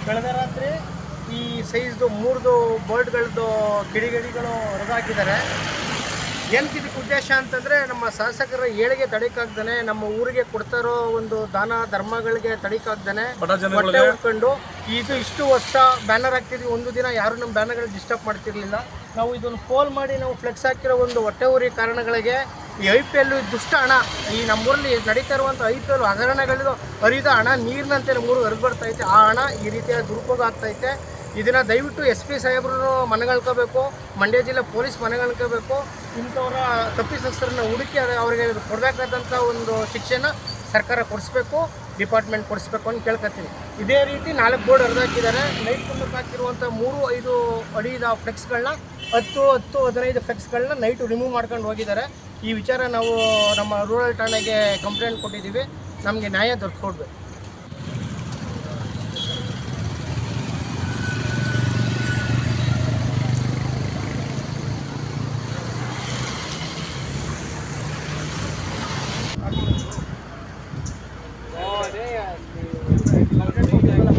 ಕಳೆದ ರಾತ್ರಿ ಈ ಸೈಜ್ದು 3 ಬರ್ಡ್ಗಳದ್ದು ಕಿಡಿಗೇಡಿಗಳು ಹೊರಗಾಕಿದ್ದಾರೆ. ಏನಕ್ಕೆ ಇದಕ್ಕೆ ಉದ್ದೇಶ ಅಂತಂದರೆ ನಮ್ಮ ಶಾಸಕರ ಏಳಿಗೆ ತಡೀಕಾಗ್ದಾನೆ, ನಮ್ಮ ಊರಿಗೆ ಕೊಡ್ತಾ ಇರೋ ಒಂದು ದಾನ ಧರ್ಮಗಳಿಗೆ ತಡೀಕಾಗ್ದಾನೆ ಹೊಟ್ಟೆ ಉಟ್ಕೊಂಡು ಇಷ್ಟು ವರ್ಷ ಬ್ಯಾನರ್ ಹಾಕ್ತಿದ್ವಿ. ಒಂದು ದಿನ ಯಾರು ನಮ್ಮ ಬ್ಯಾನರ್ಗಳು ಡಿಸ್ಟರ್ಬ್ ಮಾಡ್ತಿರ್ಲಿಲ್ಲ. ನಾವು ಇದನ್ನು ಪೋಲ್ ಮಾಡಿ ನಾವು ಫ್ಲೆಕ್ಸ್ ಹಾಕಿರೋ ಒಂದು ಹೊಟ್ಟೆ ಊರಿ ಕಾರಣಗಳಿಗೆ ಈ IPL ದುಷ್ಟ ಹಣ, ಈ ನಮ್ಮೂರಲ್ಲಿ ನಡೀತಾ ಇರುವಂಥ IPL ಹಗರಣಗಳಿದು ಹರಿದ ಹಣ ನೀರಿನಂತೆ ನಮ್ಮೂರು ಹರಿದ್ಬರ್ತೈತೆ. ಆ ಹಣ ಈ ರೀತಿಯ ದುರುಪಯೋಗ ಆಗ್ತೈತೆ. ಇದನ್ನು ದಯವಿಟ್ಟು SP ಸಾಹೇಬ್ರು ಮನೆಗಳ್ಕೋಬೇಕು, ಮಂಡ್ಯ ಜಿಲ್ಲೆ ಪೊಲೀಸ್ ಮನೆಗಳ್ಕೋಬೇಕು. ಇಂಥವರ ತಪ್ಪಿತಸ್ಥರನ್ನ ಹುಡುಕಿ ಅವರಿಗೆ ಕೊಡಬೇಕಾದಂಥ ಒಂದು ಶಿಕ್ಷೆನ ಸರ್ಕಾರ ಕೊಡಿಸ್ಬೇಕು, ಡಿಪಾರ್ಟ್ಮೆಂಟ್ ಕೊಡಿಸ್ಬೇಕು ಅಂತ ಕೇಳ್ಕೊತೀನಿ. ಇದೇ ರೀತಿ 4 ಬೋರ್ಡ್ ಹರಿದಾಕಿದ್ದಾರೆ. ನೈಟ್ ಕುಂದಕ್ಕೆ ಹಾಕಿರುವಂಥ 3-5 ಅಡಿದ ಫ್ಲೆಕ್ಸ್ಗಳನ್ನ 10-15 ಫ್ಲೆಕ್ಸ್ಗಳನ್ನ ನೈಟು ರಿಮೂವ್ ಮಾಡ್ಕೊಂಡು ಹೋಗಿದ್ದಾರೆ. ಈ ವಿಚಾರ ನಾವು ನಮ್ಮ ರೂರಲ್ ಠಾಣೆಗೆ ಕಂಪ್ಲೇಂಟ್ ಕೊಟ್ಟಿದ್ದೀವಿ. ನಮಗೆ ನ್ಯಾಯ ದೊರಕಿಕೊಡ್ಬೇಕು.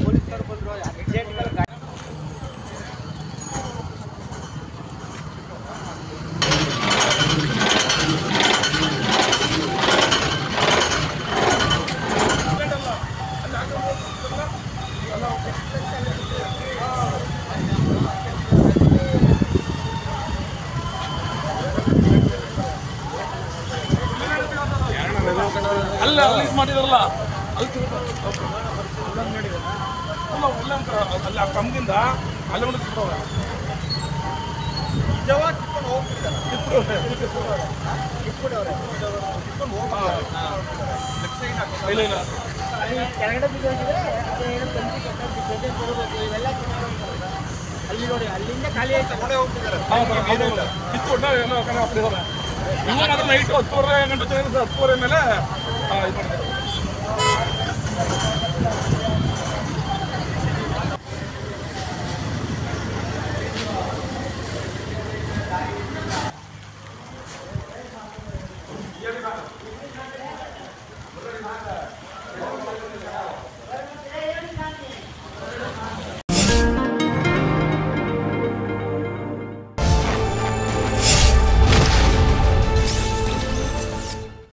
ಪೊಲೀಸರು ಬಂದರು, ಅರ್ಜೆಂಟ್ಗಳು ಅಲ್ಲ ರಿಲೀಸ್ ಮಾಡಿದಾರಲ್ಲ ಅಲ್ಲಿ ಆ ಕಮ್ಮಿಂದ ಅಲ್ಲಿ ಕೆಳಗಡೆ ಬಿದ್ದೋಗಿದೆ. ಇವೆಲ್ಲ ಅಲ್ಲಿ ನೋಡಿ, ಅಲ್ಲಿಂದ ಖಾಲಿ ಆಯ್ತು, ತಗೊಂಡೇ ಹೋಗ್ತಿದ್ದಾರೆ. ಕಿತ್ಕೊಂಡು ಏನೋ ನೈಟ್ 10:30 ಗಂಟೆ 10:30 ಮೇಲೆ ಇದು ಮಾಡಿದ್ದಾರೆ.